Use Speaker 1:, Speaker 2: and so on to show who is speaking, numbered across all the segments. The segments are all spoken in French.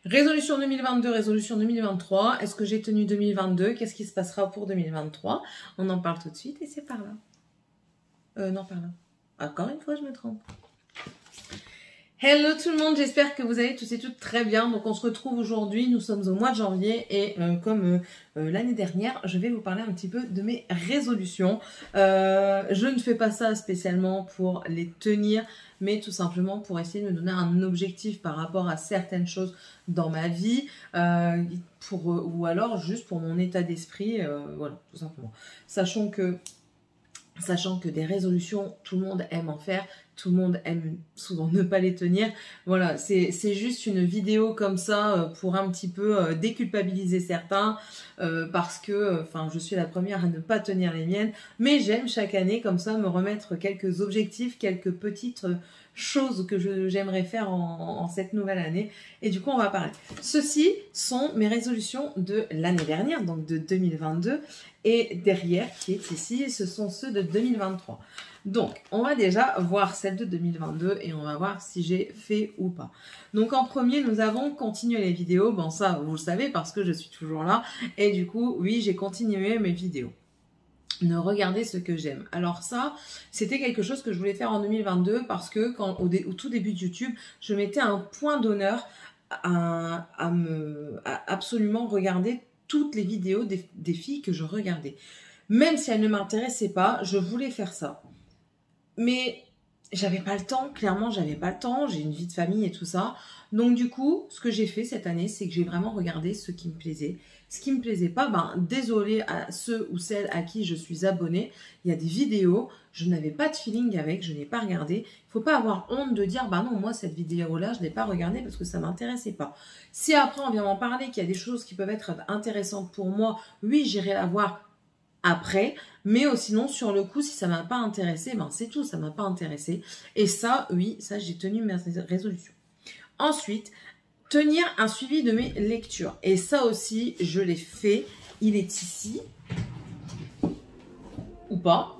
Speaker 1: Résolution 2022, résolution 2023. Est-ce que j'ai tenu 2022? Qu'est-ce qui se passera pour 2023? On en parle tout de suite et c'est par là. Non, par là. Encore une fois, je me trompe. Hello tout le monde, j'espère que vous allez tous et toutes très bien. Donc on se retrouve aujourd'hui, nous sommes au mois de janvier et comme l'année dernière, je vais vous parler un petit peu de mes résolutions. Je ne fais pas ça spécialement pour les tenir, mais tout simplement pour essayer de me donner un objectif par rapport à certaines choses dans ma vie, ou alors juste pour mon état d'esprit, voilà, tout simplement. Sachant que des résolutions, tout le monde aime en faire, tout le monde aime souvent ne pas les tenir. Voilà, c'est juste une vidéo comme ça pour un petit peu déculpabiliser certains parce que, je suis la première à ne pas tenir les miennes, mais j'aime chaque année comme ça me remettre quelques objectifs, quelques petites choses que j'aimerais faire en cette nouvelle année. Et du coup, on va parler. Ceux-ci sont mes résolutions de l'année dernière, donc de 2022. Et derrière, qui est ici, ce sont ceux de 2023. Donc, on va déjà voir celle de 2022 et on va voir si j'ai fait ou pas. Donc, en premier, nous avons continué les vidéos. Bon, ça, vous le savez parce que je suis toujours là. Et du coup, oui, j'ai continué mes vidéos. Ne regarder ce que j'aime. Alors ça, c'était quelque chose que je voulais faire en 2022 parce que au tout début de YouTube, je mettais un point d'honneur à absolument regarder toutes les vidéos des filles que je regardais. Même si elles ne m'intéressaient pas, je voulais faire ça. Mais j'avais pas le temps, clairement j'avais pas le temps, j'ai une vie de famille et tout ça. Donc du coup, ce que j'ai fait cette année, c'est que j'ai vraiment regardé ce qui me plaisait. Ce qui me plaisait pas, désolé à ceux ou celles à qui je suis abonnée. Il y a des vidéos, je n'avais pas de feeling avec, je n'ai pas regardé. Il faut pas avoir honte de dire, non, moi cette vidéo-là, je l'ai pas regardée parce que ça m'intéressait pas. Si après on vient m'en parler, qu'il y a des choses qui peuvent être intéressantes pour moi, oui, j'irai la voir après, mais sinon sur le coup, si ça m'a pas intéressé, c'est tout, ça m'a pas intéressé. Et ça, oui, ça j'ai tenu mes résolutions. Ensuite, tenir un suivi de mes lectures. Et ça aussi, je l'ai fait. Il est ici. Ou pas.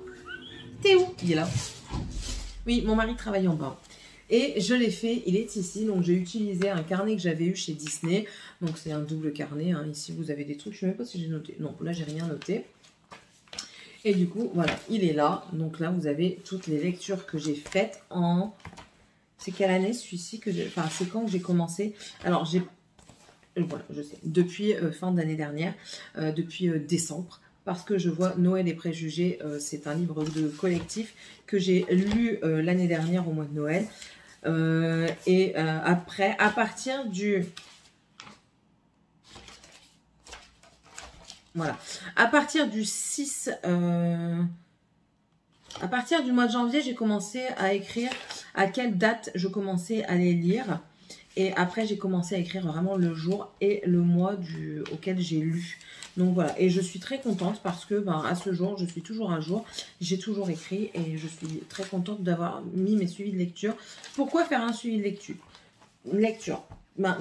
Speaker 1: T'es où? Il est là. Oui, mon mari travaille en bas. Et je l'ai fait, il est ici. Donc j'ai utilisé un carnet que j'avais eu chez Disney. Donc c'est un double carnet. Hein. Ici, vous avez des trucs. Je ne sais même pas si j'ai noté. Non, là, j'ai rien noté. Et du coup, voilà, il est là. Donc là, vous avez toutes les lectures que j'ai faites en... C'est quelle année celui-ci que j'ai... Enfin, c'est quand que j'ai commencé? Alors, j'ai... Voilà, je sais. Depuis fin d'année dernière, depuis décembre. Parce que je vois Noël et préjugés, c'est un livre de collectif que j'ai lu l'année dernière au mois de Noël. Après, à partir du... Voilà. À partir du 6... à partir du mois de janvier, j'ai commencé à écrire à quelle date je commençais à les lire. Et après, j'ai commencé à écrire vraiment le jour et le mois auquel j'ai lu. Donc voilà. Et je suis très contente parce que à ce jour, je suis toujours à jour. J'ai toujours écrit et je suis très contente d'avoir mis mes suivis de lecture. Pourquoi faire un suivi de lecture?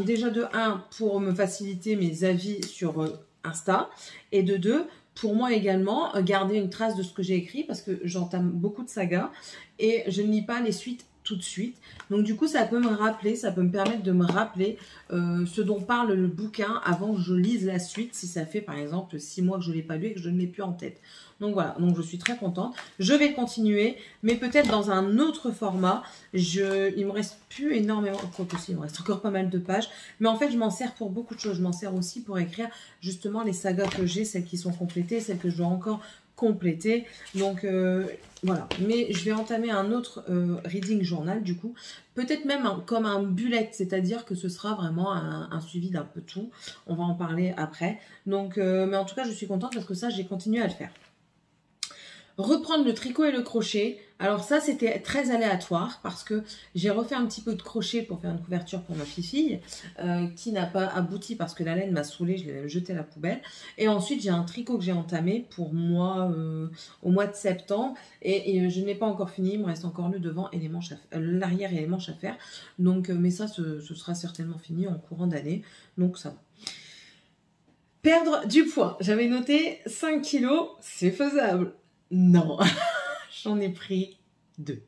Speaker 1: Déjà de 1, pour me faciliter mes avis sur Insta. Et de 2, pour moi également, garder une trace de ce que j'ai écrit parce que j'entame beaucoup de sagas et je ne lis pas les suites tout de suite. Donc du coup, ça peut me rappeler, ça peut me permettre de me rappeler ce dont parle le bouquin avant que je lise la suite, si ça fait par exemple 6 mois que je ne l'ai pas lu et que je ne l'ai plus en tête. Donc voilà, donc je suis très contente. Je vais continuer, mais peut-être dans un autre format. Il me reste plus énormément, quoique si, il me reste encore pas mal de pages. Mais en fait, je m'en sers pour beaucoup de choses. Je m'en sers aussi pour écrire justement les sagas que j'ai, celles qui sont complétées, celles que je dois encore compléter. Donc voilà, mais je vais entamer un autre reading journal du coup, peut-être même comme un bullet, c'est-à-dire que ce sera vraiment un suivi d'un peu tout. On va en parler après. Donc, mais en tout cas, je suis contente parce que ça, j'ai continué à le faire. Reprendre le tricot et le crochet. Alors ça, c'était très aléatoire parce que j'ai refait un petit peu de crochet pour faire une couverture pour ma fille qui n'a pas abouti parce que la laine m'a saoulée, je l'ai même jeté à la poubelle. Et ensuite, j'ai un tricot que j'ai entamé pour moi au mois de septembre et je n'ai pas encore fini. Il me reste encore le devant et les manches, l'arrière et les manches à faire. Donc, mais ça, ce sera certainement fini en courant d'année. Donc ça va. Perdre du poids. J'avais noté 5 kilos, c'est faisable. Non, j'en ai pris 2.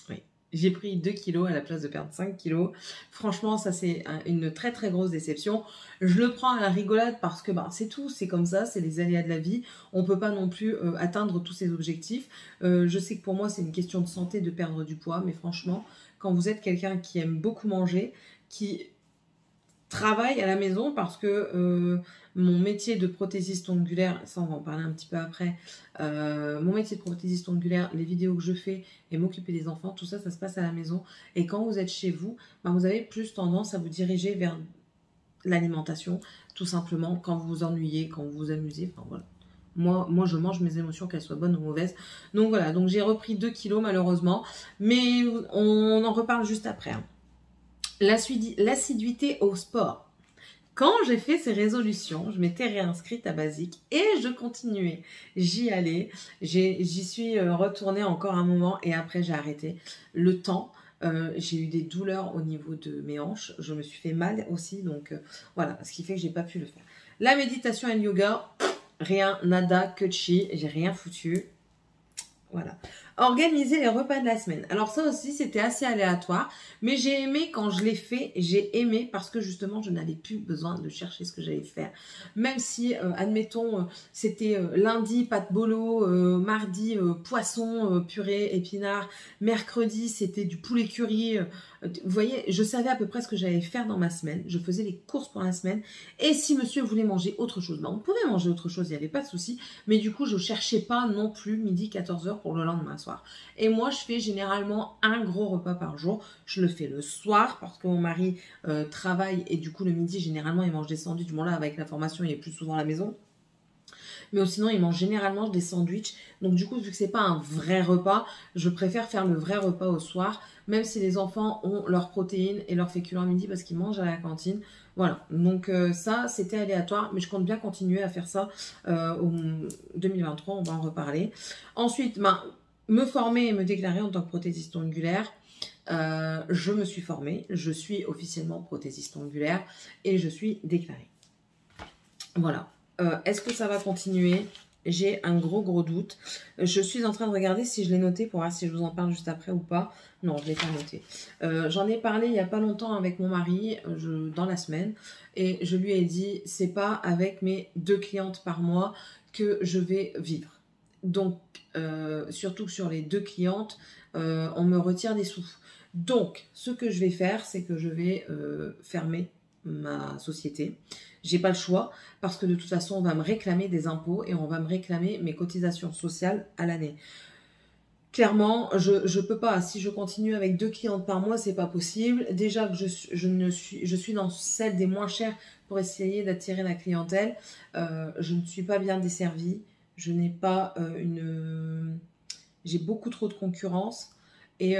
Speaker 1: Oui, J'ai pris 2 kilos à la place de perdre 5 kilos. Franchement, ça c'est une très très grosse déception. Je le prends à la rigolade parce que bah, c'est tout, c'est comme ça, c'est les aléas de la vie. On ne peut pas non plus atteindre tous ses objectifs. Je sais que pour moi c'est une question de santé de perdre du poids, mais franchement, quand vous êtes quelqu'un qui aime beaucoup manger, qui travaille à la maison parce que mon métier de prothésiste ongulaire, ça on va en parler un petit peu après, mon métier de prothésiste ongulaire, les vidéos que je fais et m'occuper des enfants, tout ça, ça se passe à la maison. Et quand vous êtes chez vous, ben, vous avez plus tendance à vous diriger vers l'alimentation, tout simplement, quand vous vous ennuyez, quand vous vous amusez, enfin voilà. Moi, je mange mes émotions, qu'elles soient bonnes ou mauvaises. Donc voilà, donc j'ai repris 2 kilos malheureusement, mais on en reparle juste après. Hein. L'assiduité au sport. Quand j'ai fait ces résolutions, je m'étais réinscrite à Basique et je continuais. J'y allais, j'y suis retournée encore un moment et après j'ai arrêté. Le temps, j'ai eu des douleurs au niveau de mes hanches, je me suis fait mal aussi, donc voilà, ce qui fait que j'ai pas pu le faire. La méditation et le yoga, rien, nada, que chi, j'ai rien foutu. Voilà. Organiser les repas de la semaine. Alors ça aussi, c'était assez aléatoire. Mais j'ai aimé quand je l'ai fait. J'ai aimé parce que justement, je n'avais plus besoin de chercher ce que j'allais faire. Même si, admettons, c'était lundi, pâte bolo, mardi, poisson, purée, épinards. Mercredi, c'était du poulet curry. Vous voyez, je savais à peu près ce que j'allais faire dans ma semaine. Je faisais les courses pour la semaine. Et si monsieur voulait manger autre chose, ben on pouvait manger autre chose, il n'y avait pas de souci. Mais du coup, je ne cherchais pas non plus midi, 14h pour le lendemain soir. Et moi, je fais généralement un gros repas par jour. Je le fais le soir parce que mon mari travaille et du coup, le midi, généralement, il mange des sandwichs. Bon, là, avec la formation, il est plus souvent à la maison. Mais sinon, il mange généralement des sandwichs. Donc du coup, vu que c'est pas un vrai repas, je préfère faire le vrai repas au soir, même si les enfants ont leurs protéines et leurs féculents à midi parce qu'ils mangent à la cantine. Voilà, donc ça, c'était aléatoire, mais je compte bien continuer à faire ça au 2023, on va en reparler. Ensuite, me former et me déclarer en tant que prothésiste ongulaire. Je me suis formée, je suis officiellement prothésiste ongulaire et je suis déclarée. Voilà. Est-ce que ça va continuer? J'ai un gros doute. Je suis en train de regarder si je l'ai noté pour voir si je vous en parle juste après ou pas. Non, je ne l'ai pas noté. J'en ai parlé il n'y a pas longtemps avec mon mari, dans la semaine, et je lui ai dit, c'est pas avec mes 2 clientes par mois que je vais vivre. Donc, surtout que sur les 2 clientes, on me retire des sous. Donc, ce que je vais faire, c'est que je vais fermer ma société. J'ai pas le choix parce que de toute façon, on va me réclamer des impôts et on va me réclamer mes cotisations sociales à l'année. Clairement, je peux pas. Si je continue avec 2 clientes par mois, c'est pas possible. Déjà que je suis dans celle des moins chères pour essayer d'attirer la clientèle. Je ne suis pas bien desservie. Je n'ai pas j'ai beaucoup trop de concurrence et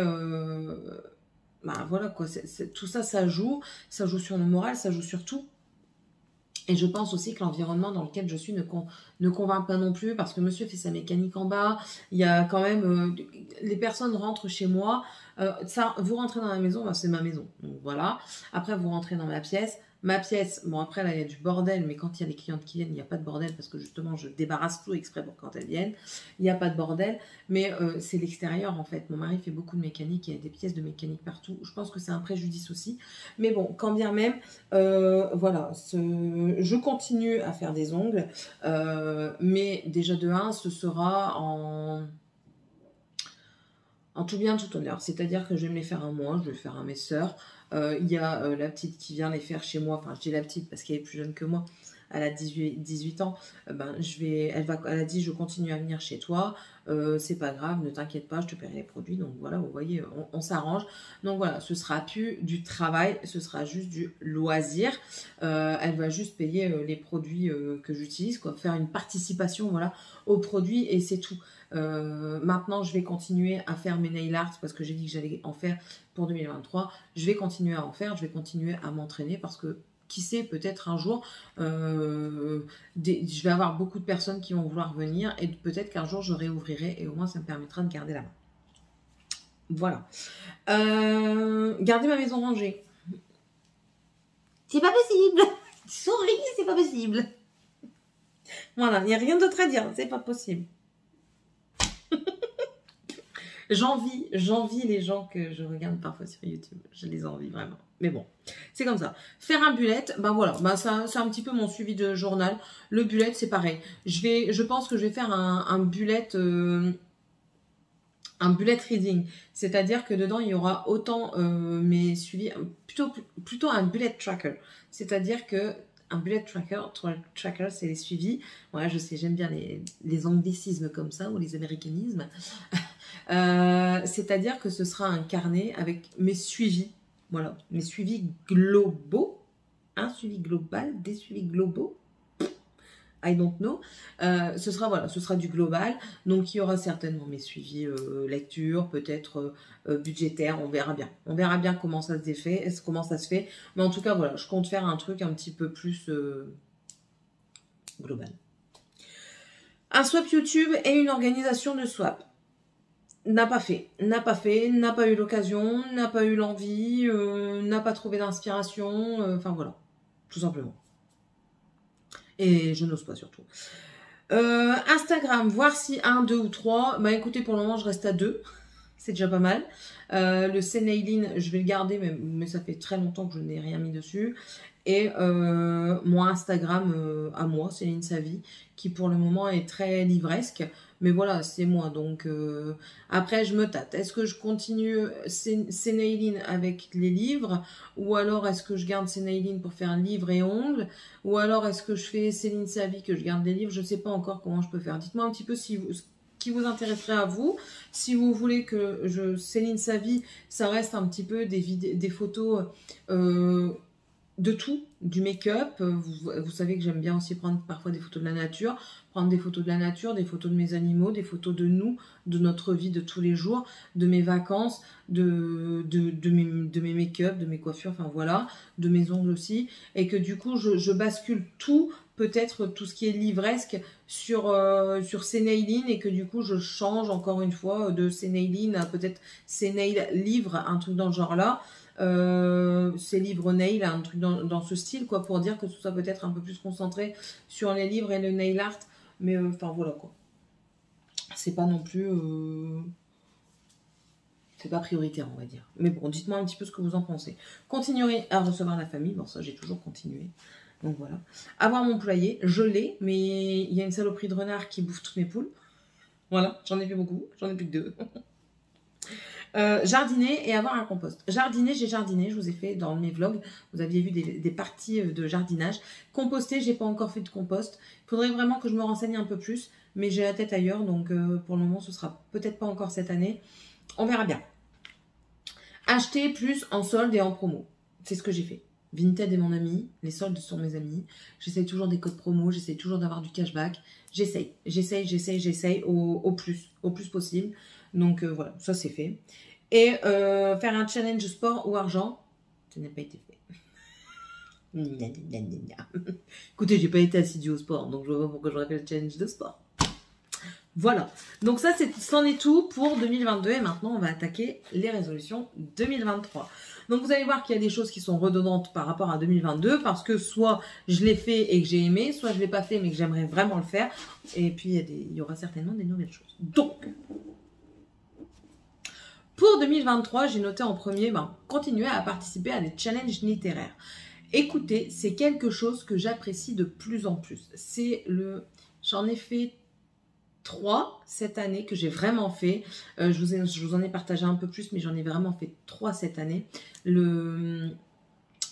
Speaker 1: voilà quoi. Tout ça, ça joue sur le moral, ça joue sur tout. Et je pense aussi que l'environnement dans lequel je suis ne convainc pas non plus parce que monsieur fait sa mécanique en bas. Il y a quand même... les personnes rentrent chez moi. Vous rentrez dans la maison, c'est ma maison. Donc voilà. Après, vous rentrez dans ma pièce. Ma pièce, bon après là il y a du bordel, mais quand il y a des clientes qui viennent, il n'y a pas de bordel parce que justement je débarrasse tout exprès pour quand elles viennent. Il n'y a pas de bordel, mais c'est l'extérieur en fait. Mon mari fait beaucoup de mécanique, il y a des pièces de mécanique partout. Je pense que c'est un préjudice aussi. Mais bon, quand bien même, voilà, je continue à faire des ongles, mais déjà de 1, ce sera en tout bien, tout honneur. C'est-à-dire que je vais me les faire à moi, je vais le faire à mes sœurs. Il y a la petite qui vient les faire chez moi. Enfin, je dis la petite parce qu'elle est plus jeune que moi. Elle a 18 ans. Elle a dit, je continue à venir chez toi. C'est pas grave, ne t'inquiète pas, je te paierai les produits. Donc voilà, vous voyez, on s'arrange. Donc voilà, ce sera plus du travail, ce sera juste du loisir. Elle va juste payer les produits que j'utilise, quoi, faire une participation, voilà, aux produits et c'est tout. Maintenant, je vais continuer à faire mes nail art parce que j'ai dit que j'allais en faire pour 2023. Je vais continuer à en faire, je vais continuer à m'entraîner parce que qui sait, peut-être un jour, je vais avoir beaucoup de personnes qui vont vouloir venir et peut-être qu'un jour je réouvrirai et au moins ça me permettra de garder la main. Voilà. Garder ma maison rangée. C'est pas possible. Souris, c'est pas possible. Voilà, il n'y a rien d'autre à dire, c'est pas possible. j'envie les gens que je regarde parfois sur YouTube. Je les envie vraiment. Mais bon, c'est comme ça. Faire un bullet, ben voilà, ben ça, c'est un petit peu mon suivi de journal. Le bullet, c'est pareil. Je pense que je vais faire un bullet reading. C'est-à-dire que dedans, il y aura autant mes suivis, plutôt un bullet tracker. C'est-à-dire que un bullet tracker, c'est les suivis. Ouais, je sais, j'aime bien les anglicismes comme ça, ou les américanismes. C'est-à-dire que ce sera un carnet avec mes suivis. Voilà, mes suivis globaux. Un suivi global, des suivis globaux. I don't know. Ce sera du global. Donc, il y aura certainement mes suivis lecture, peut-être budgétaire. On verra bien. On verra bien comment ça se fait. Mais en tout cas, voilà, je compte faire un truc un petit peu plus global. Un swap YouTube et une organisation de swap. N'a pas eu l'occasion, n'a pas eu l'envie, n'a pas trouvé d'inspiration. Enfin, voilà. Tout simplement. Et je n'ose pas surtout. Instagram, voir si 1, 2 ou 3. Bah écoutez, pour le moment, je reste à 2. C'est déjà pas mal. Le Cénaïline, je vais le garder, mais ça fait très longtemps que je n'ai rien mis dessus. Et mon Instagram à moi, Céline Savy, qui pour le moment est très livresque. Mais voilà, c'est moi. Donc après, je me tâte. Est-ce que je continue Cénaïline avec les livres? Ou alors est-ce que je garde Cénaïline pour faire livre et ongles? Ou alors est-ce que je fais Céline Savy que je garde les livres? Je ne sais pas encore comment je peux faire. Dites-moi un petit peu ce qui vous intéresserait à vous. Si vous voulez que Céline Savy, ça reste un petit peu des photos de tout, du make-up. Vous savez que j'aime bien aussi prendre parfois des photos de la nature, des photos de mes animaux, des photos de nous, de notre vie de tous les jours, de mes vacances, de mes make-up, de mes coiffures, enfin voilà, de mes ongles aussi, et que du coup je bascule tout, peut-être tout ce qui est livresque sur Cénaïline, et que du coup je change encore une fois de Cénaïline à peut-être Cénaïl livre, un truc dans le genre là. C'est livre nail, un truc dans ce style, quoi, pour dire que ce soit peut-être un peu plus concentré sur les livres et le nail art, mais enfin voilà quoi, c'est pas non plus c'est pas prioritaire, on va dire. Mais bon, dites-moi un petit peu ce que vous en pensez. Continuer à recevoir la famille, bon ça j'ai toujours continué, donc voilà. Avoir mon poulailler, je l'ai, mais il y a une saloperie de renard qui bouffe toutes mes poules, voilà, j'en ai plus beaucoup, j'en ai plus que 2. Jardiner et avoir un compost. Jardiner, j'ai jardiné, je vous ai fait dans mes vlogs, vous aviez vu des parties de jardinage. Composter, j'ai pas encore fait de compost. Il faudrait vraiment que je me renseigne un peu plus, mais j'ai la tête ailleurs, donc pour le moment, ce sera peut-être pas encore cette année. On verra bien. Acheter plus en solde et en promo. C'est ce que j'ai fait. Vinted est mon ami, les soldes sont mes amis. J'essaye toujours des codes promo, j'essaye toujours d'avoir du cashback. J'essaye au plus possible. Donc voilà, ça c'est fait. Et faire un challenge sport ou argent, ça n'a pas été fait. Écoutez, j'ai pas été assidue au sport, donc je vois pas pourquoi j'aurais fait le challenge de sport. Voilà, donc ça c'en est tout pour 2022 et maintenant on va attaquer les résolutions 2023. Donc vous allez voir qu'il y a des choses qui sont redondantes par rapport à 2022 parce que soit je l'ai fait et que j'ai aimé, soit je l'ai pas fait mais que j'aimerais vraiment le faire. Et puis il y aura certainement des nouvelles choses. Donc, pour 2023, j'ai noté en premier, continuer à participer à des challenges littéraires. Écoutez, c'est quelque chose que j'apprécie de plus en plus. J'en ai fait 3 cette année que j'ai vraiment fait. Je vous en ai partagé un peu plus, mais j'en ai vraiment fait 3 cette année. Le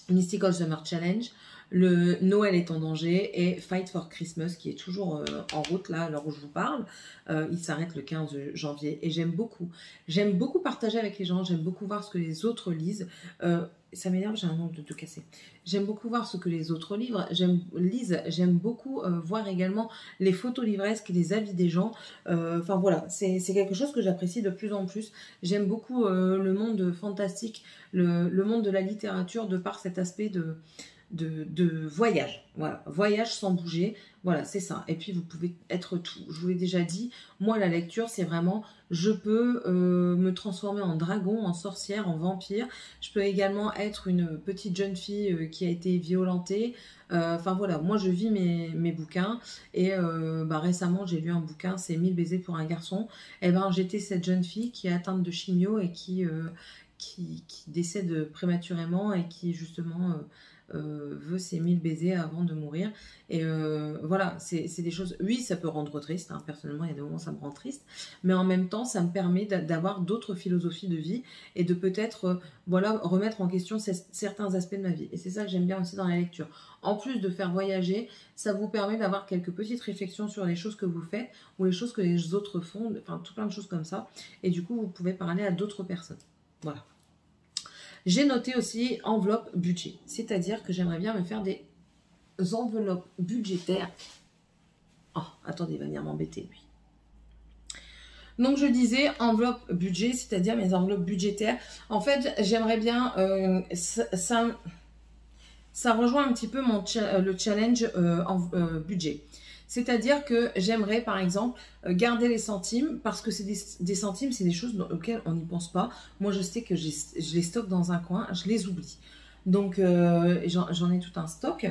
Speaker 1: Mystical Summer Challenge, le Noël est en danger et Fight for Christmas qui est toujours en route là à l'heure où je vous parle. Il s'arrête le 15 janvier et j'aime beaucoup partager avec les gens, j'aime beaucoup voir ce que les autres lisent. Ça m'énerve, j'ai un ongle de tout casser. J'aime beaucoup voir ce que les autres lisent, j'aime beaucoup voir également les photos livresques, les avis des gens. Enfin voilà, c'est quelque chose que j'apprécie de plus en plus. J'aime beaucoup le monde fantastique, le monde de la littérature de par cet aspect de voyage. Voilà, voyage sans bouger. Voilà, c'est ça. Et puis, vous pouvez être tout. Je vous l'ai déjà dit, moi, la lecture, c'est vraiment, je peux me transformer en dragon, en sorcière, en vampire. Je peux également être une petite jeune fille qui a été violentée. Enfin, voilà, moi, je vis mes bouquins. Et récemment, j'ai lu un bouquin, c'est 1000 baisers pour un garçon. Et ben, j'étais cette jeune fille qui est atteinte de chimio et qui décède prématurément et qui, justement... veut ses 1000 baisers avant de mourir. Et voilà, c'est des choses... Oui, ça peut rendre triste. Hein. Personnellement, il y a des moments où ça me rend triste. Mais en même temps, ça me permet d'avoir d'autres philosophies de vie et de peut-être voilà, remettre en question certains aspects de ma vie. Et c'est ça que j'aime bien aussi dans la lecture. En plus de faire voyager, ça vous permet d'avoir quelques petites réflexions sur les choses que vous faites ou les choses que les autres font. Enfin, tout plein de choses comme ça. Et du coup, vous pouvez parler à d'autres personnes. Voilà. J'ai noté aussi enveloppe budget, c'est-à-dire que j'aimerais bien me faire des enveloppes budgétaires. Oh, attendez, il va venir m'embêter, lui. Donc, je disais enveloppe budget, c'est-à-dire mes enveloppes budgétaires. En fait, j'aimerais bien... ça rejoint un petit peu le challenge budget. C'est-à-dire que j'aimerais, par exemple, garder les centimes, parce que c'est des centimes, c'est des choses auxquelles on n'y pense pas. Moi, je sais que je les stocke dans un coin, je les oublie. Donc, j'en ai tout un stock.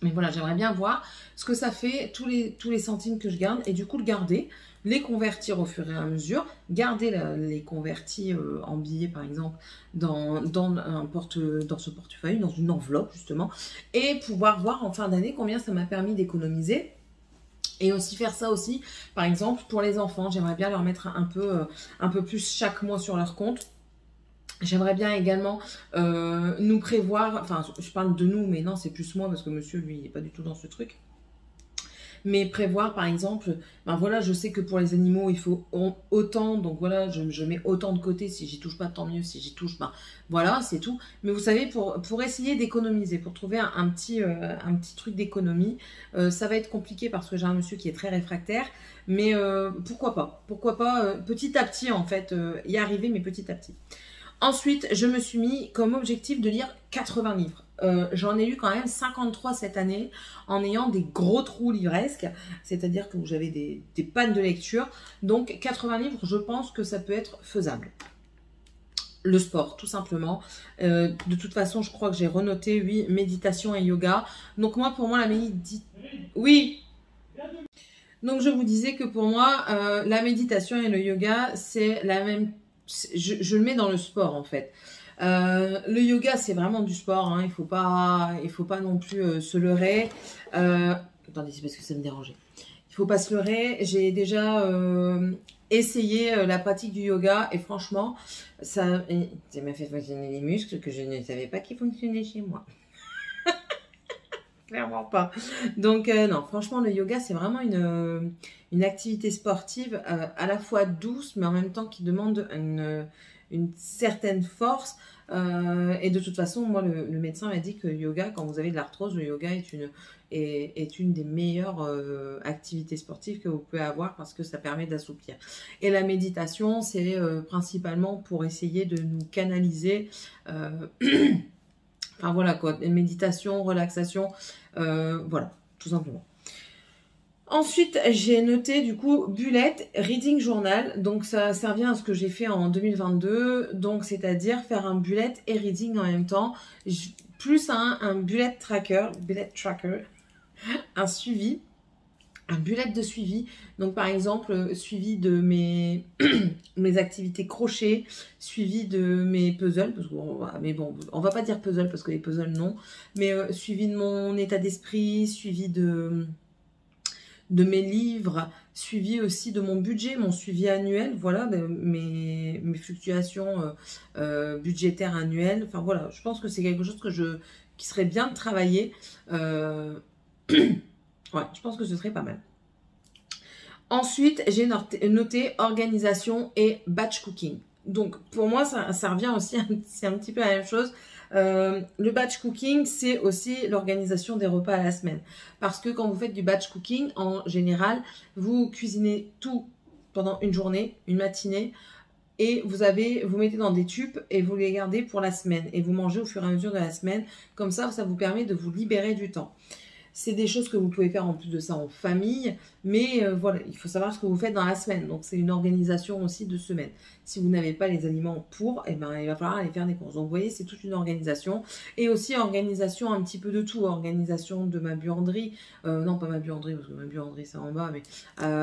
Speaker 1: Mais voilà, j'aimerais bien voir ce que ça fait, tous les centimes que je garde, et du coup, le garder, les convertir au fur et à mesure, garder les convertis en billets, par exemple, dans ce portefeuille, dans une enveloppe, justement, et pouvoir voir en fin d'année combien ça m'a permis d'économiser. Et aussi faire ça aussi, par exemple, pour les enfants. J'aimerais bien leur mettre un peu plus chaque mois sur leur compte. J'aimerais bien également nous prévoir, enfin je parle de nous, mais non c'est plus moi parce que monsieur lui il n'est pas du tout dans ce truc. Mais prévoir par exemple, ben voilà, je sais que pour les animaux il faut autant, donc voilà, je mets autant de côté, si j'y touche pas tant mieux, si j'y touche, ben voilà, c'est tout. Mais vous savez, pour essayer d'économiser, pour trouver un petit truc d'économie, ça va être compliqué parce que j'ai un monsieur qui est très réfractaire, mais pourquoi pas, petit à petit en fait, y arriver, mais petit à petit. Ensuite, je me suis mis comme objectif de lire 80 livres. J'en ai lu quand même 53 cette année en ayant des gros trous livresques, c'est-à-dire que j'avais des pannes de lecture. Donc 80 livres, je pense que ça peut être faisable. Le sport, tout simplement. De toute façon, je crois que j'ai renoté, oui, méditation et yoga. Donc moi, pour moi, la méditation... Oui. Donc je vous disais que pour moi, la méditation et le yoga, c'est la même... Je le mets dans le sport en fait. Le yoga c'est vraiment du sport, hein. Il faut pas non plus se leurrer. Attendez, c'est parce que ça me dérangeait. Il faut pas se leurrer. J'ai déjà essayé la pratique du yoga et franchement, ça m'a fait fonctionner les muscles que je ne savais pas qu'ils fonctionnaient chez moi. Clairement pas. Donc non, franchement le yoga c'est vraiment une activité sportive à la fois douce mais en même temps qui demande une certaine force et de toute façon moi le médecin m'a dit que le yoga, quand vous avez de l'arthrose, le yoga est une des meilleures activités sportives que vous pouvez avoir parce que ça permet d'assouplir. Et la méditation c'est principalement pour essayer de nous canaliser enfin voilà quoi, méditation, relaxation, voilà, tout simplement. Ensuite, j'ai noté du coup bullet reading journal. Donc ça revient à ce que j'ai fait en 2022. Donc c'est-à-dire faire un bullet et reading en même temps. Plus un bullet tracker, un suivi. Un bullet de suivi, donc par exemple suivi de mes activités crochet, suivi de mes puzzles, parce que mais bon, on va pas dire puzzle parce que les puzzles non, mais suivi de mon état d'esprit, suivi de mes livres, suivi aussi de mon budget, mon suivi annuel, voilà, mes fluctuations budgétaires annuelles, enfin voilà, je pense que c'est quelque chose qui serait bien de travailler. Ouais, je pense que ce serait pas mal. Ensuite, j'ai noté organisation et batch cooking. Donc, pour moi, ça revient aussi, c'est un petit peu la même chose. Le batch cooking, c'est aussi l'organisation des repas à la semaine. Parce que quand vous faites du batch cooking, en général, vous cuisinez tout pendant une journée, une matinée, et vous mettez dans des tubes et vous les gardez pour la semaine et vous mangez au fur et à mesure de la semaine. Comme ça vous permet de vous libérer du temps. C'est des choses que vous pouvez faire en plus de ça en famille, mais voilà, il faut savoir ce que vous faites dans la semaine. Donc c'est une organisation aussi de semaine. Si vous n'avez pas les aliments pour, eh ben, il va falloir aller faire des courses. Donc vous voyez, c'est toute une organisation. Et aussi organisation un petit peu de tout. Organisation de ma buanderie. Non, pas ma buanderie, parce que ma buanderie c'est en bas, mais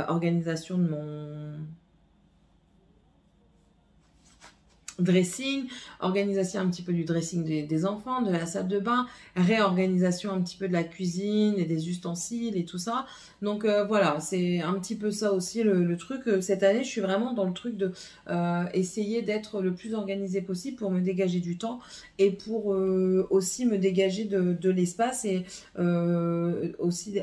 Speaker 1: organisation de mon dressing, organisation un petit peu du dressing des enfants, de la salle de bain, réorganisation un petit peu de la cuisine et des ustensiles et tout ça. Donc voilà, c'est un petit peu ça aussi le truc. Cette année, je suis vraiment dans le truc de essayer d'être le plus organisé possible pour me dégager du temps et pour aussi me dégager de l'espace et aussi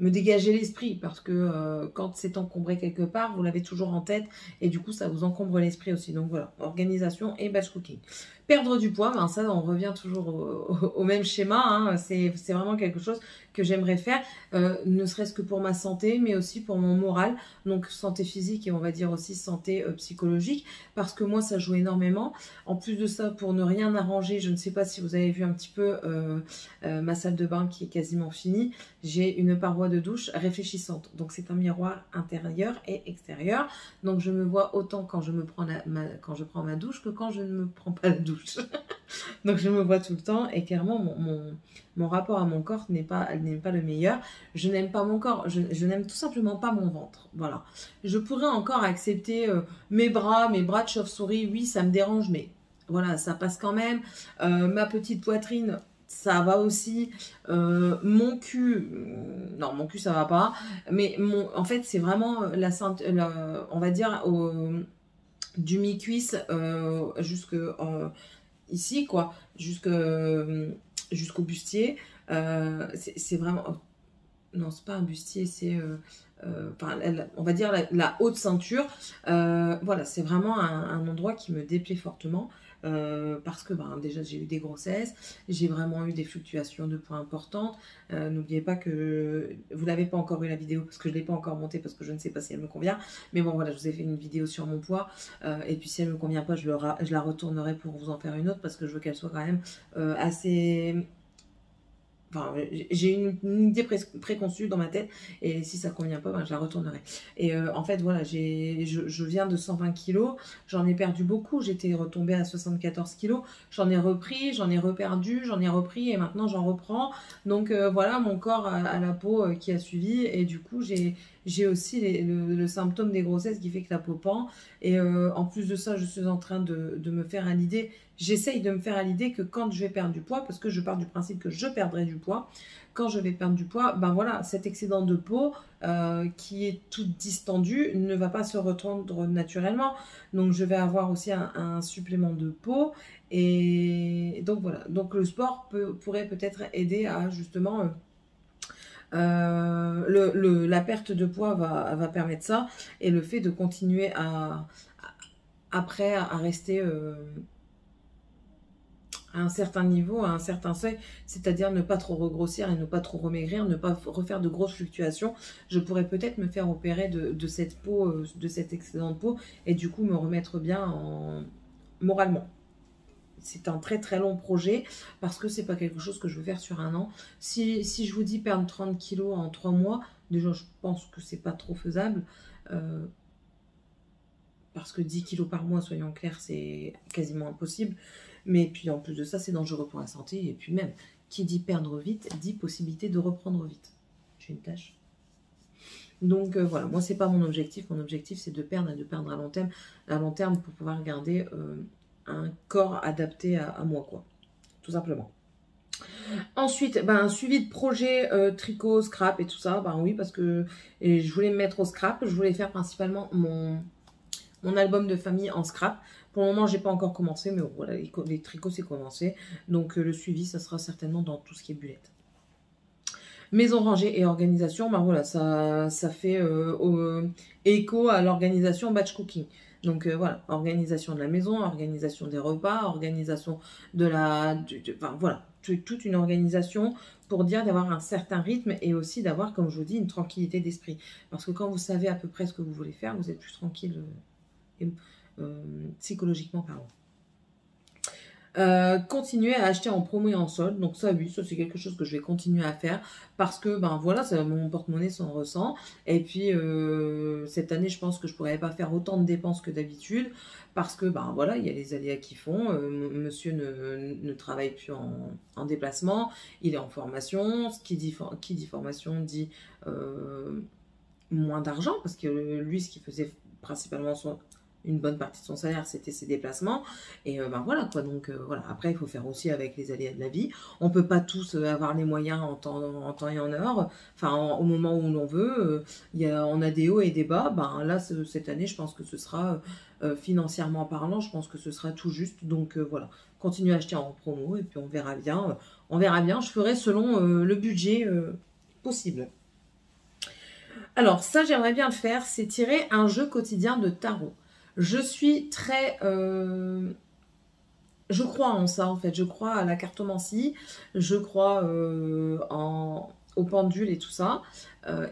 Speaker 1: me dégager l'esprit, parce que quand c'est encombré quelque part, vous l'avez toujours en tête et du coup ça vous encombre l'esprit aussi. Donc voilà, organisation et batch cooking. Perdre du poids, ben ça on revient toujours au même schéma, hein. C'est vraiment quelque chose que j'aimerais faire, ne serait-ce que pour ma santé, mais aussi pour mon moral, donc santé physique et on va dire aussi santé psychologique, parce que moi ça joue énormément. En plus de ça, pour ne rien arranger, je ne sais pas si vous avez vu un petit peu ma salle de bain qui est quasiment finie, j'ai une paroi de douche réfléchissante, donc c'est un miroir intérieur et extérieur, donc je me vois autant quand je prends ma douche que quand je ne me prends pas la douche. Donc je me vois tout le temps et clairement mon rapport à mon corps n'est pas le meilleur. Je n'aime pas mon corps, je n'aime tout simplement pas mon ventre. Voilà. Je pourrais encore accepter mes bras de chauve-souris, oui ça me dérange, mais voilà, ça passe quand même. Ma petite poitrine, ça va aussi. Mon cul, non mon cul ça va pas, mais en fait c'est vraiment on va dire du mi-cuisse jusque ici quoi, jusqu'au bustier. C'est vraiment, non c'est pas un bustier, c'est enfin, on va dire la haute ceinture. Voilà, c'est vraiment un endroit qui me déplaît fortement. Parce que déjà j'ai eu des grossesses, j'ai vraiment eu des fluctuations de poids importantes. N'oubliez pas que vous n'avez pas encore eu la vidéo parce que je ne l'ai pas encore montée parce que je ne sais pas si elle me convient. Mais bon voilà, je vous ai fait une vidéo sur mon poids et puis si elle ne me convient pas, je la retournerai pour vous en faire une autre parce que je veux qu'elle soit quand même assez... Enfin, j'ai une idée préconçue dans ma tête et si ça ne convient pas, je la retournerai. Et en fait, voilà, je viens de 120 kilos, j'en ai perdu beaucoup, j'étais retombée à 74 kilos, j'en ai repris, j'en ai reperdu, j'en ai repris et maintenant j'en reprends. Donc voilà, mon corps a la peau qui a suivi et du coup, j'ai aussi le symptôme des grossesses qui fait que la peau pend. Et en plus de ça, je suis en train de me faire à l'idée, j'essaye de me faire à l'idée que quand je vais perdre du poids, parce que je pars du principe que je perdrai du poids, quand je vais perdre du poids, voilà, cet excédent de peau qui est tout distendu ne va pas se retendre naturellement. Donc je vais avoir aussi un supplément de peau. Et donc voilà, donc le sport pourrait peut-être aider à justement... la perte de poids va permettre ça, et le fait de continuer après à rester à un certain niveau, à un certain seuil, c'est-à-dire ne pas trop regrossir et ne pas trop remaigrir, ne pas refaire de grosses fluctuations. Je pourrais peut-être me faire opérer de cette peau, de cet excédent de peau, et du coup me remettre bien moralement. C'est un très très long projet parce que c'est pas quelque chose que je veux faire sur un an. Si je vous dis perdre 30 kilos en 3 mois, déjà je pense que c'est pas trop faisable. Parce que 10 kilos par mois, soyons clairs, c'est quasiment impossible. Mais puis en plus de ça, c'est dangereux pour la santé. Et puis même, qui dit perdre vite, dit possibilité de reprendre vite. J'ai une tâche. Donc voilà, moi c'est pas mon objectif. Mon objectif c'est de perdre et de perdre à long terme pour pouvoir garder un corps adapté à moi, quoi. Tout simplement. Ensuite, un suivi de projet tricot, scrap et tout ça. Oui, parce que je voulais me mettre au scrap. Je voulais faire principalement mon album de famille en scrap. Pour le moment, j'ai pas encore commencé, mais voilà, les tricots, c'est commencé. Donc, le suivi, ça sera certainement dans tout ce qui est bullette. Maison rangée et organisation, voilà, ça fait écho à l'organisation batch cooking. Donc voilà, organisation de la maison, organisation des repas, organisation de la... enfin voilà, toute une organisation pour dire d'avoir un certain rythme et aussi d'avoir, comme je vous dis, une tranquillité d'esprit. Parce que quand vous savez à peu près ce que vous voulez faire, vous êtes plus tranquille psychologiquement parlant. Continuer à acheter en promo et en solde, donc ça oui, ça c'est quelque chose que je vais continuer à faire parce que ben voilà, mon porte-monnaie s'en ressent et puis cette année je pense que je pourrais pas faire autant de dépenses que d'habitude parce que ben voilà, il y a les aléas qui font, monsieur ne travaille plus en déplacement, il est en formation, qui dit formation dit moins d'argent parce que lui ce qui faisait principalement une bonne partie de son salaire, c'était ses déplacements. Et ben voilà quoi. Donc voilà. Après, il faut faire aussi avec les aléas de la vie. On peut pas tous avoir les moyens en temps et en heure. Enfin, au moment où l'on veut. On a des hauts et des bas. Ben là, cette année, je pense que ce sera financièrement parlant, je pense que ce sera tout juste. Donc voilà. Continuez à acheter en promo et puis on verra bien. On verra bien. Je ferai selon le budget possible. Alors ça, j'aimerais bien le faire. C'est tirer un jeu quotidien de tarot. Je suis très... je crois en ça, en fait. Je crois à la cartomancie. Je crois au pendule et tout ça.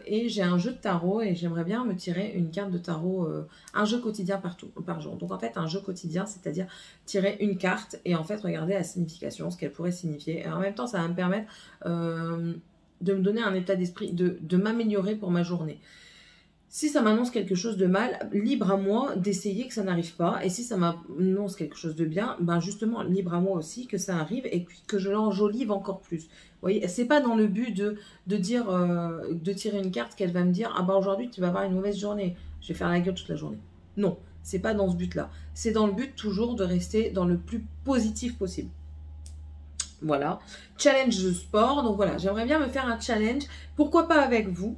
Speaker 1: Et j'ai un jeu de tarot et j'aimerais bien me tirer une carte de tarot, un jeu quotidien par jour. Donc, en fait, un jeu quotidien, c'est-à-dire tirer une carte et en fait, regarder la signification, ce qu'elle pourrait signifier. Et en même temps, ça va me permettre de me donner un état d'esprit, de m'améliorer pour ma journée. Si ça m'annonce quelque chose de mal, libre à moi d'essayer que ça n'arrive pas. Et si ça m'annonce quelque chose de bien, ben justement, libre à moi aussi que ça arrive et que je l'enjolive encore plus. Vous voyez, c'est pas dans le but de dire, de tirer une carte qu'elle va me dire « Ah bah aujourd'hui, tu vas avoir une mauvaise journée. Je vais faire la gueule toute la journée. » Non, c'est pas dans ce but-là. C'est dans le but toujours de rester dans le plus positif possible. Voilà. Challenge de sport. Donc voilà, j'aimerais bien me faire un challenge. Pourquoi pas avec vous ?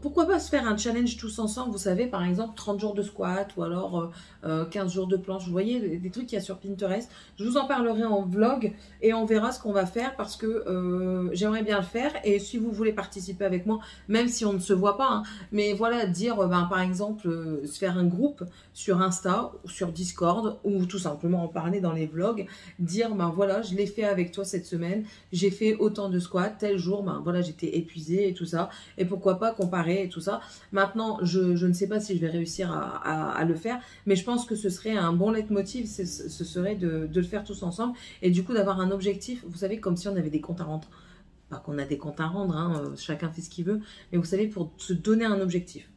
Speaker 1: Pourquoi pas se faire un challenge tous ensemble, vous savez, par exemple 30 jours de squat ou alors 15 jours de planche, vous voyez des trucs qu'il y a sur Pinterest. Je vous en parlerai en vlog et on verra ce qu'on va faire parce que j'aimerais bien le faire et si vous voulez participer avec moi, même si on ne se voit pas, hein, mais voilà, dire par exemple se faire un groupe sur Insta ou sur Discord ou tout simplement en parler dans les vlogs, dire voilà, je l'ai fait avec toi cette semaine, j'ai fait autant de squats, tel jour, voilà, j'étais épuisée et tout ça, et pourquoi pas comparer et tout ça. Maintenant, je ne sais pas si je vais réussir à le faire, mais je pense que ce serait un bon leitmotiv, ce serait de le faire tous ensemble, et du coup d'avoir un objectif, vous savez, comme si on avait des comptes à rendre. Pas qu'on a des comptes à rendre, hein, chacun fait ce qu'il veut, mais vous savez, pour se donner un objectif.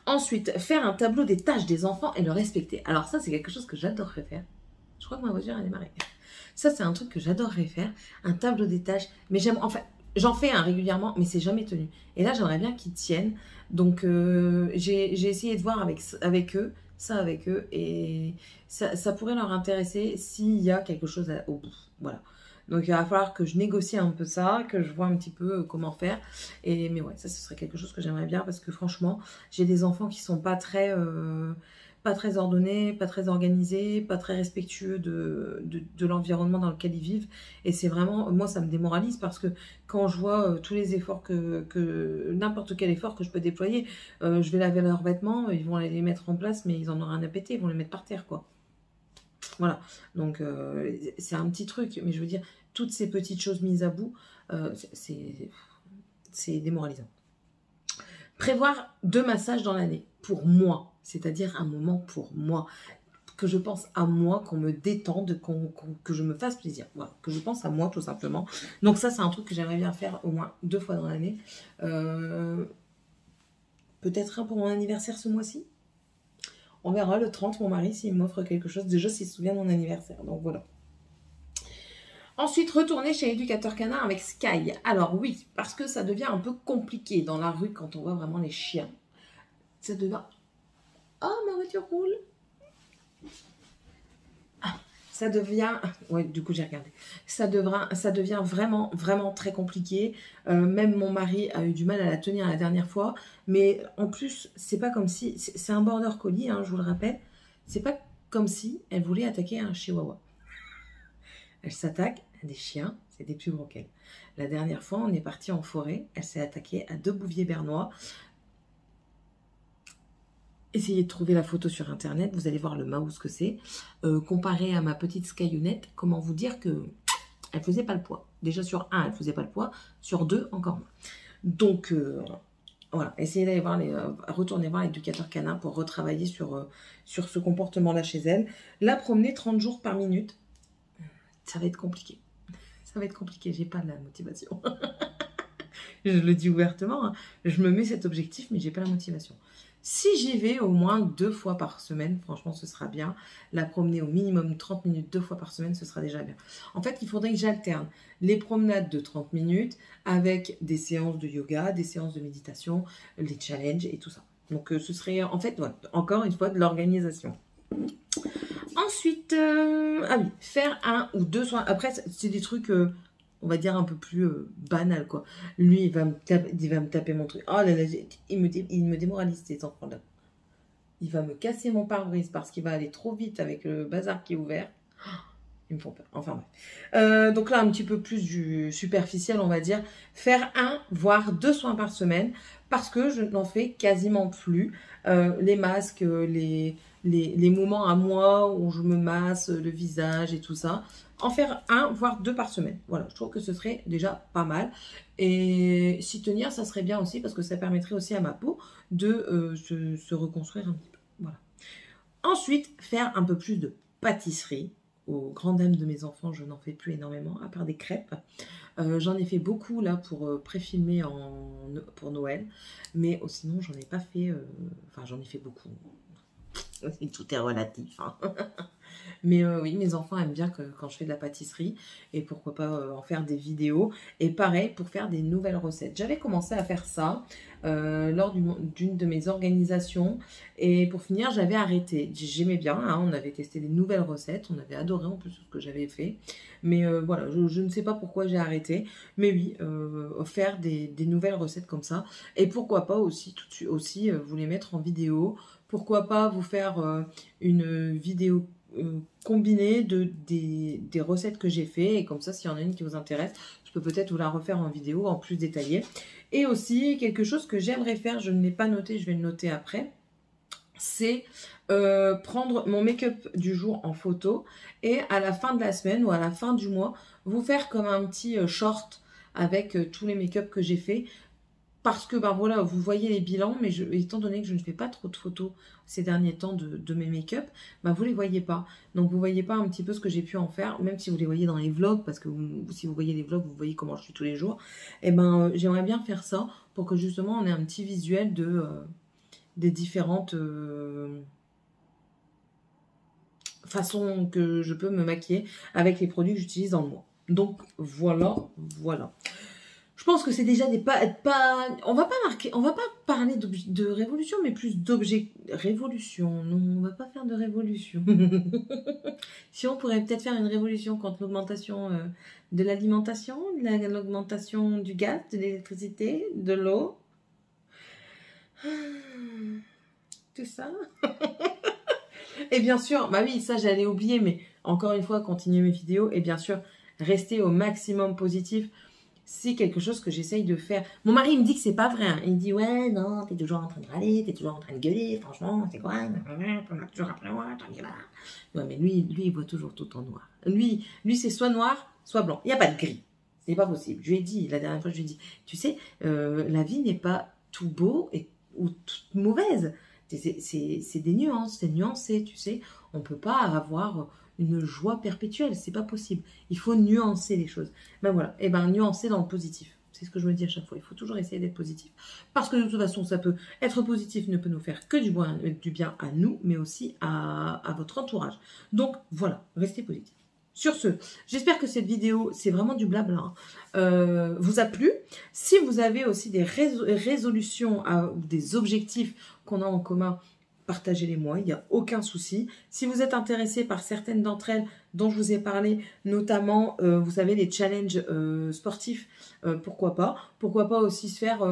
Speaker 1: Ensuite, faire un tableau des tâches des enfants et le respecter. Alors ça, c'est quelque chose que j'adorerais faire. Je crois que ma voiture a démarré. Ça, c'est un truc que j'adorerais faire, un tableau des tâches, mais j'aime, en fait, j'en fais un régulièrement, mais c'est jamais tenu. Et là, j'aimerais bien qu'ils tiennent. Donc, j'ai essayé de voir avec eux, et ça pourrait leur intéresser s'il y a quelque chose au bout. Voilà. Donc, il va falloir que je négocie un peu ça, que je vois un petit peu comment faire. Mais ouais, ça, ce serait quelque chose que j'aimerais bien parce que franchement, j'ai des enfants qui sont pas très ordonnés, pas très organisés, pas très respectueux de l'environnement dans lequel ils vivent. Et c'est vraiment, moi, ça me démoralise parce que quand je vois tous les efforts n'importe quel effort que je peux déployer, je vais laver leurs vêtements, ils vont aller les mettre en place, mais ils en auront rien à péter, ils vont les mettre par terre, quoi. Voilà, donc c'est un petit truc, mais je veux dire, toutes ces petites choses mises à bout, c'est démoralisant. Prévoir 2 massages dans l'année, pour moi, c'est-à-dire un moment pour moi, que je pense à moi, qu'on me détende, que je me fasse plaisir, voilà, que je pense à moi tout simplement. Donc ça, c'est un truc que j'aimerais bien faire au moins 2 fois dans l'année. Peut-être un pour mon anniversaire ce mois-ci. On verra le 30, mon mari, s'il m'offre quelque chose. Déjà, s'il se souvient de mon anniversaire. Donc, voilà. Ensuite, retourner chez l'éducateur canard avec Sky. Alors, oui, parce que ça devient un peu compliqué dans la rue quand on voit vraiment les chiens. Ça devient... Oh, ma voiture roule. Ça devient... Ouais, du coup, j'ai regardé. Ça devient vraiment, vraiment très compliqué. Même mon mari a eu du mal à la tenir la dernière fois. Mais en plus, c'est pas comme si... C'est un border collie, hein, je vous le rappelle. C'est pas comme si elle voulait attaquer un chihuahua. Elle s'attaque à des chiens, c'est des plus gros qu'elle. La dernière fois, on est parti en forêt. Elle s'est attaquée à 2 bouviers bernois. essayez de trouver la photo sur internet, vous allez voir le mouse que c'est. Comparé à ma petite Skynet, comment vous dire que elle faisait pas le poids. Déjà sur 1, elle faisait pas le poids, sur 2, encore moins. Donc voilà, essayez d'aller voir retourner voir l'éducateur canin pour retravailler sur ce comportement-là chez elle. La promener 30 jours par minute, ça va être compliqué. Ça va être compliqué, j'ai pas la motivation. Je le dis ouvertement, hein. Je me mets cet objectif, mais j'ai pas la motivation. Si j'y vais au moins 2 fois par semaine, franchement, ce sera bien. La promener au minimum 30 minutes 2 fois par semaine, ce sera déjà bien. En fait, il faudrait que j'alterne les promenades de 30 minutes avec des séances de yoga, des séances de méditation, les challenges et tout ça. Donc, ce serait, en fait, ouais, encore une fois, de l'organisation. Ensuite, ah oui, faire 1 ou 2 soins. Après, c'est des trucs... on va dire un peu plus banal, quoi. Lui, il va me taper mon truc. Oh là là, il me démoralise, ces enfants-là. Il va me casser mon pare-brise parce qu'il va aller trop vite avec le bazar qui est ouvert. Ils me font peur. Enfin bref. Donc là, un petit peu plus du superficiel, on va dire. Faire 1, voire 2 soins par semaine parce que je n'en fais quasiment plus. Les masques, les moments à moi où je me masse le visage et tout ça. En faire 1, voire 2 par semaine. Voilà, je trouve que ce serait déjà pas mal. Et s'y tenir, ça serait bien aussi parce que ça permettrait aussi à ma peau de se reconstruire un petit peu. Voilà. Ensuite, faire un peu plus de pâtisserie. Aux grandes dames de mes enfants, je n'en fais plus énormément, à part des crêpes. J'en ai fait beaucoup là pour préfilmer pour Noël. Mais sinon, j'en ai pas fait... Enfin, j'en ai fait beaucoup. Tout est relatif, hein. Mais oui, mes enfants aiment bien quand je fais de la pâtisserie et pourquoi pas en faire des vidéos. Et pareil, pour faire des nouvelles recettes. J'avais commencé à faire ça lors d'une de mes organisations et pour finir, j'avais arrêté. J'aimais bien, hein, on avait testé des nouvelles recettes, on avait adoré en plus ce que j'avais fait. Mais voilà, je ne sais pas pourquoi j'ai arrêté. Mais oui, faire des nouvelles recettes comme ça. Et pourquoi pas aussi, tout de suite, aussi vous les mettre en vidéo. Pourquoi pas vous faire une vidéo combinée des recettes que j'ai fait. Et comme ça, s'il y en a une qui vous intéresse, je peux peut-être vous la refaire en vidéo en plus détaillée. Et aussi, quelque chose que j'aimerais faire, je ne l'ai pas noté, je vais le noter après, c'est prendre mon make-up du jour en photo et à la fin de la semaine ou à la fin du mois, vous faire comme un petit short avec tous les make-up que j'ai fait. Parce que, ben voilà, vous voyez les bilans, mais étant donné que je ne fais pas trop de photos ces derniers temps de mes make-up, ben vous ne les voyez pas. Donc, vous ne voyez pas un petit peu ce que j'ai pu en faire, même si vous les voyez dans les vlogs, parce que si vous voyez les vlogs, vous voyez comment je suis tous les jours. Et ben, j'aimerais bien faire ça pour que justement, on ait un petit visuel des différentes façons que je peux me maquiller avec les produits que j'utilise dans le mois. Donc, voilà, voilà. Je pense que c'est déjà on va pas parler de révolution, mais plus d'objets. Révolution, non, on va pas faire de révolution. Si on pourrait peut-être faire une révolution contre l'augmentation de l'alimentation, l'augmentation du gaz, de l'électricité, de l'eau. Tout ça. Et bien sûr, bah oui, ça j'allais oublier, mais encore une fois, continuer mes vidéos et bien sûr, rester au maximum positif. C'est quelque chose que j'essaye de faire. Mon mari il me dit que c'est pas vrai. Hein. Il me dit ouais, non, t'es toujours en train de râler, t'es toujours en train de gueuler, franchement, c'est quoi? On a toujours après moi, t'en es là. Ouais, mais lui, il voit toujours tout en noir. Lui c'est soit noir, soit blanc. Il n'y a pas de gris. C'est pas possible. Je lui ai dit, la dernière fois, je lui ai dit, tu sais, la vie n'est pas tout beau ou toute mauvaise. C'est des nuances, c'est nuancé, tu sais. On peut pas avoir une joie perpétuelle, c'est pas possible. Il faut nuancer les choses. Ben voilà, et ben nuancer dans le positif. C'est ce que je me dis à chaque fois. Il faut toujours essayer d'être positif. Parce que de toute façon, ça peut être positif, ne peut nous faire que du bien à nous, mais aussi à votre entourage. Donc voilà, restez positif. Sur ce, j'espère que cette vidéo, c'est vraiment du blabla, vous a plu. Si vous avez aussi des résolutions ou des objectifs qu'on a en commun, partagez-les-moi, il n'y a aucun souci. Si vous êtes intéressé par certaines d'entre elles dont je vous ai parlé, notamment, vous savez, les challenges sportifs, pourquoi pas. Pourquoi pas aussi se faire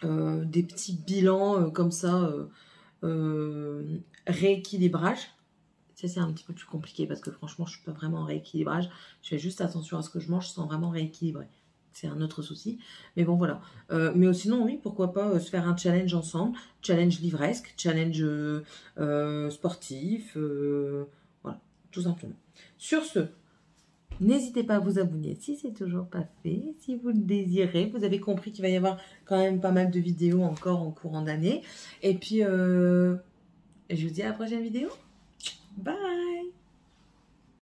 Speaker 1: des petits bilans comme ça, rééquilibrage. Ça, c'est un petit peu plus compliqué parce que franchement, je ne suis pas vraiment en rééquilibrage. Je fais juste attention à ce que je mange sans vraiment rééquilibrer. c'est un autre souci. Mais bon, voilà. Mais sinon, oui, pourquoi pas se faire un challenge ensemble. Challenge livresque, challenge sportif. Voilà, tout simplement. Sur ce, n'hésitez pas à vous abonner si c'est toujours pas fait, si vous le désirez. Vous avez compris qu'il va y avoir quand même pas mal de vidéos encore en courant d'année. Et puis, je vous dis à la prochaine vidéo. Bye!